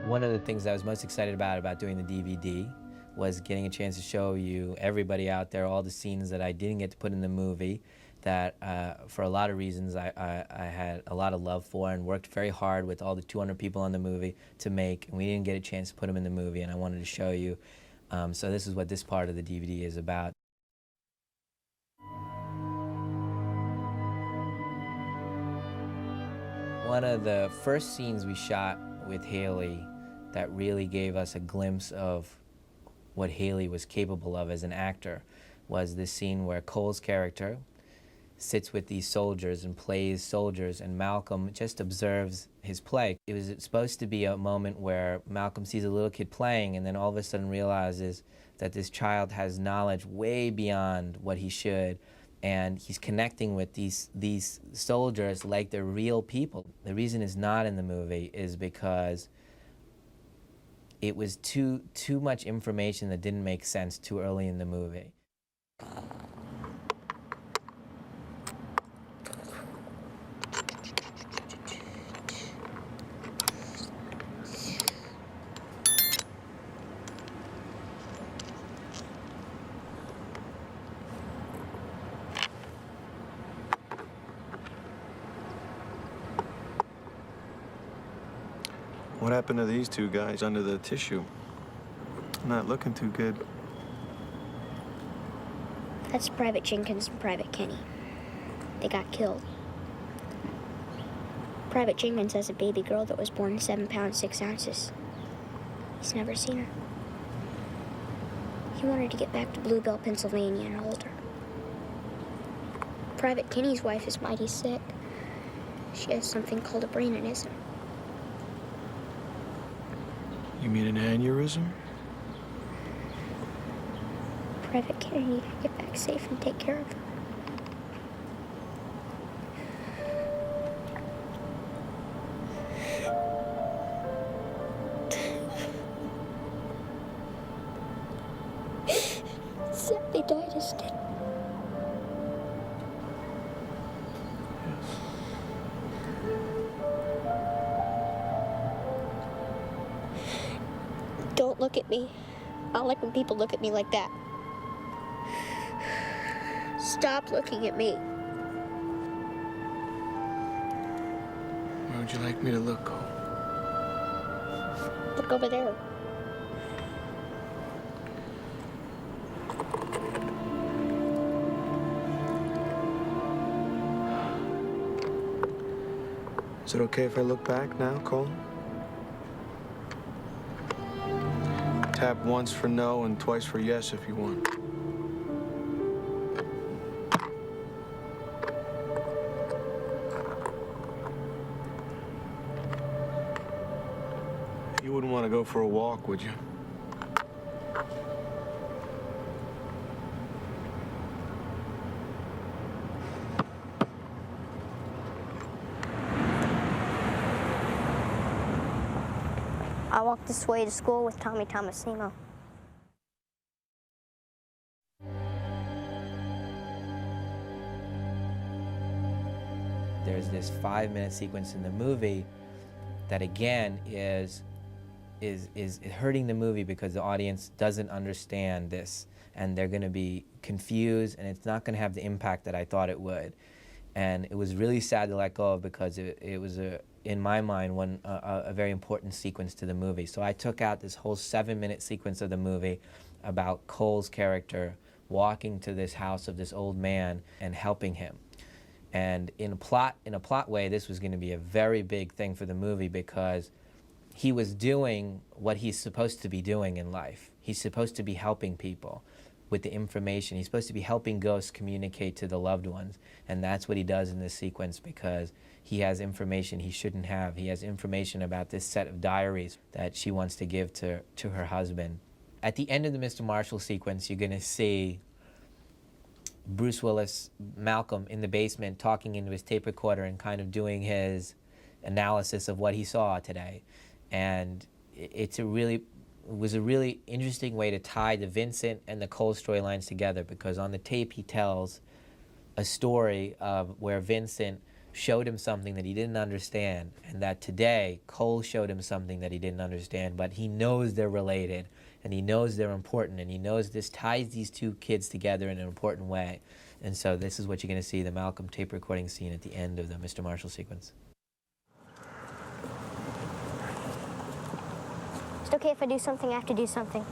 One of the things I was most excited about doing the DVD was getting a chance to show you, everybody out there, all the scenes that I didn't get to put in the movie that for a lot of reasons I had a lot of love for and worked very hard with all the 200 people on the movie to make, and we didn't get a chance to put them in the movie, and I wanted to show you. So this is what this part of the DVD is about. One of the first scenes we shot with Haley that really gave us a glimpse of what Haley was capable of as an actor was this scene where Cole's character sits with these soldiers and plays soldiers, and Malcolm just observes his play. It was supposed to be a moment where Malcolm sees a little kid playing and then all of a sudden realizes that this child has knowledge way beyond what he should, and he's connecting with these soldiers like they're real people. The reason it's not in the movie is because it was too much information that didn't make sense too early in the movie. What happened to these two guys under the tissue? Not looking too good. That's Private Jenkins and Private Kenny. They got killed. Private Jenkins has a baby girl that was born 7 pounds 6 ounces. He's never seen her. He wanted to get back to Bluebell, Pennsylvania and hold her. Private Kenny's wife is mighty sick. She has something called a brain aneurysm. You mean an aneurysm? Private Kenny needed to get back safe and take care of her. Sad they died, isn't it? Don't look at me. I don't like when people look at me like that. Stop looking at me. Where would you like me to look, Cole? Look over there. Is it okay if I look back now, Cole? Tap once for no and twice for yes if you want. You wouldn't want to go for a walk, would you? I walk this way to school with Tommy Thomasino. There's this 5-minute sequence in the movie that again is hurting the movie because the audience doesn't understand this, and they're going to be confused, and it's not going to have the impact that I thought it would. And it was really sad to let go of because it was, in my mind, a very important sequence to the movie. So I took out this whole 7-minute sequence of the movie about Cole's character walking to this house of this old man and helping him. And in a plot way, this was going to be a very big thing for the movie because he was doing what he's supposed to be doing in life. He's supposed to be helping people with the information. He's supposed to be helping ghosts communicate to the loved ones. And that's what he does in this sequence because he has information he shouldn't have. He has information about this set of diaries that she wants to give to her husband. At the end of the Mr. Marshall sequence, you're going to see Bruce Willis, Malcolm, in the basement talking into his tape recorder and kind of doing his analysis of what he saw today. And it was a really interesting way to tie the Vincent and the Cole storylines together because on the tape he tells a story of where Vincent showed him something that he didn't understand, and that today Cole showed him something that he didn't understand, but he knows they're related, and he knows they're important, and he knows this ties these two kids together in an important way. And so this is what you're going to see, the Malcolm tape recording scene at the end of the Mr. Marshall sequence. Is it okay if I do something? I have to do something.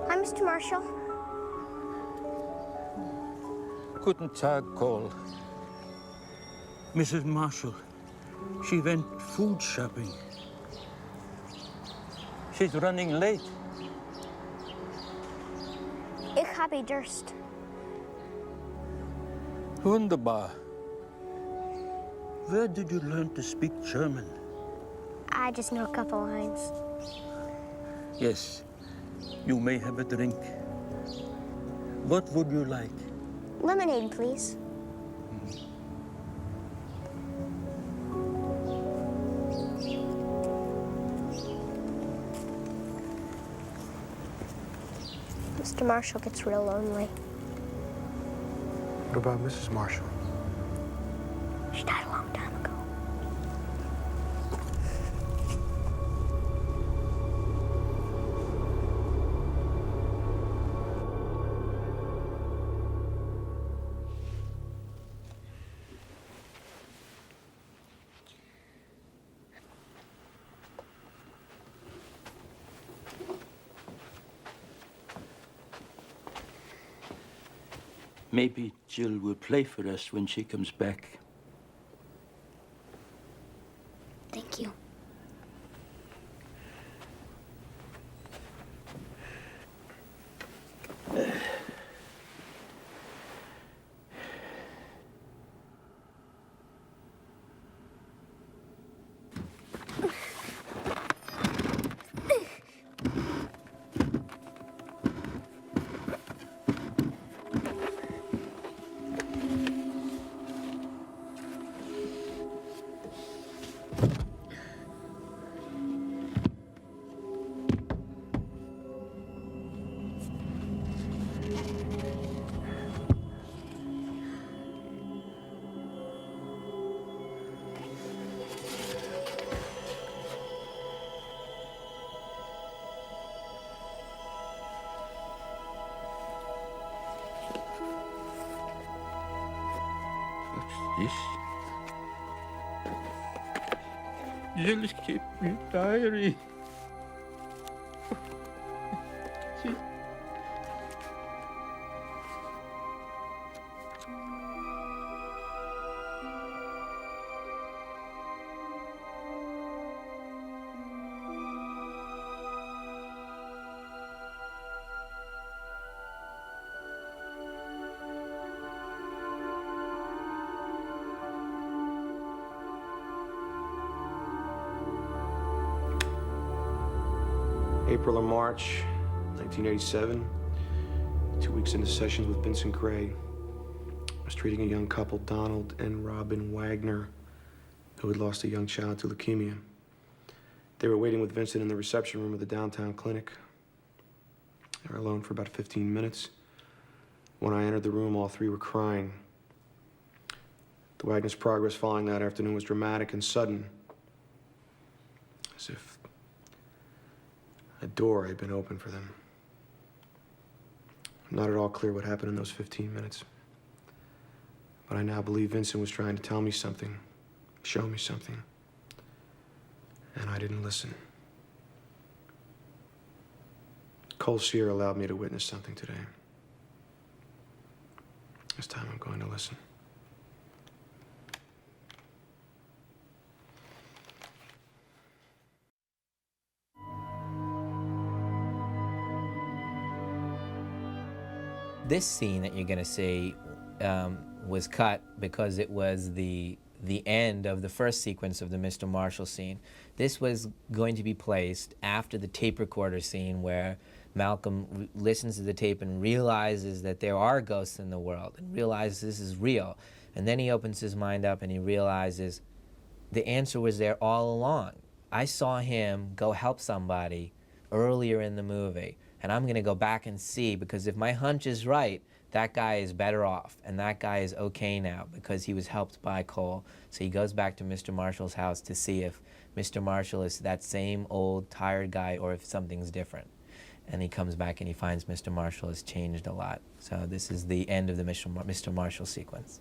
Hi, Mr. Marshall. Guten Tag, Cole. Mrs. Marshall, she went food shopping. She's running late. Ich habe Durst. Wunderbar. Where did you learn to speak German? I just know a couple lines. Yes, you may have a drink. What would you like? Lemonade, please. Mr. Marshall gets real lonely. What about Mrs. Marshall? She died a long time ago. Maybe Jill will play for us when she comes back. Thank you. This? Jill's kept me diary. April or March 1987, 2 weeks into sessions with Vincent Gray. I was treating a young couple, Donald and Robin Wagner, who had lost a young child to leukemia. They were waiting with Vincent in the reception room of the downtown clinic. They were alone for about 15 minutes. When I entered the room, all three were crying. The Wagner's progress following that afternoon was dramatic and sudden, as if a door had been opened for them. I'm not at all clear what happened in those 15 minutes. But I now believe Vincent was trying to tell me something, show me something. And I didn't listen. Cole Sear allowed me to witness something today. This time I'm going to listen. this scene that you're going to see was cut because it was the end of the first sequence of the Mr. Marshall scene. This was going to be placed after the tape recorder scene where Malcolm listens to the tape and realizes that there are ghosts in the world and realizes this is real. And then he opens his mind up and he realizes the answer was there all along. I saw him go help somebody earlier in the movie, and I'm going to go back and see, because if my hunch is right, that guy is better off, and that guy is okay now because he was helped by Cole. So he goes back to Mr. Marshall's house to see if Mr. Marshall is that same old tired guy or if something's different. And he comes back and he finds Mr. Marshall has changed a lot. So this is the end of the Mr. Marshall sequence.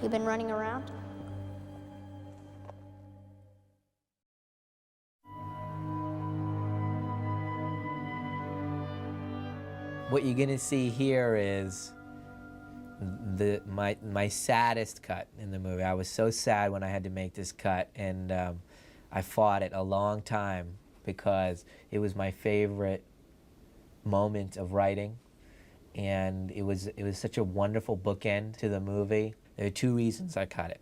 You been running around? What you're gonna see here is my saddest cut in the movie. I was so sad when I had to make this cut, and I fought it a long time because it was my favorite moment of writing, and it was such a wonderful bookend to the movie. There are two reasons I cut it.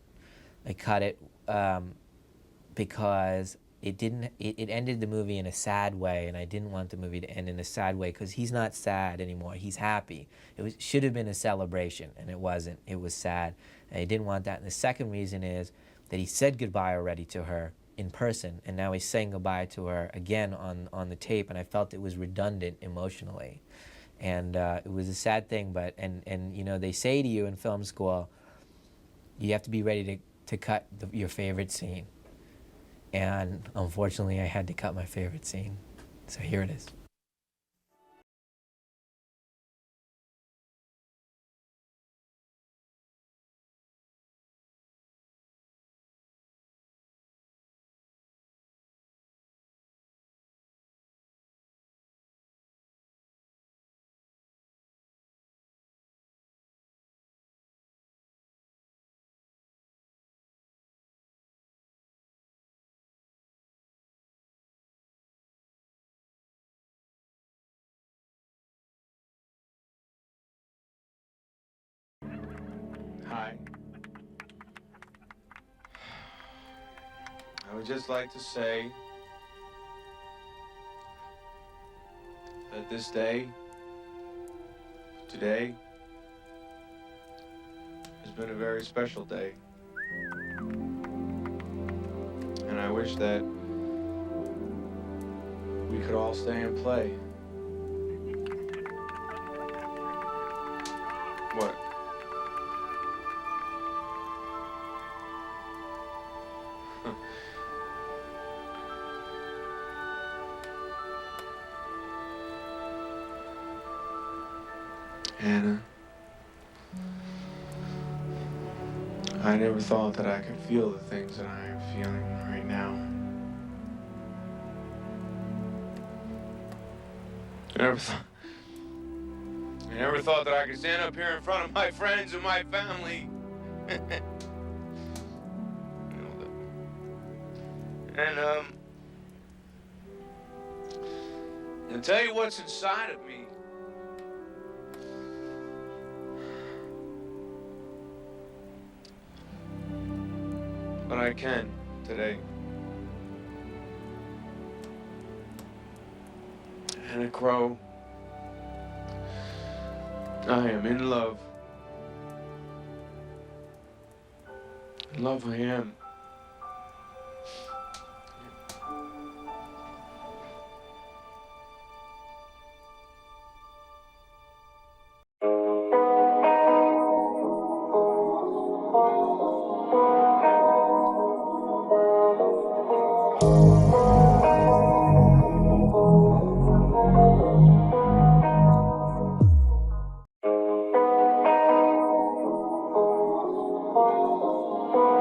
I cut it because it ended the movie in a sad way, and I didn't want the movie to end in a sad way because he's not sad anymore. He's happy. It should have been a celebration, and it wasn't. It was sad, and I didn't want that. And the second reason is that he said goodbye already to her in person, and now he's saying goodbye to her again on the tape, and I felt it was redundant emotionally. And it was a sad thing, but and you know, they say to you in film school, you have to be ready to cut your favorite scene. And unfortunately, I had to cut my favorite scene. So here it is. Hi. I would just like to say that this day, today, has been a very special day. And I wish that we could all stay and play. What? Anna, I never thought that I could feel the things that I am feeling right now. I never thought that I could stand up here in front of my friends and my family. And tell you what's inside of me. But I can today. Anna Crow, I am in love. In love I am. Bye.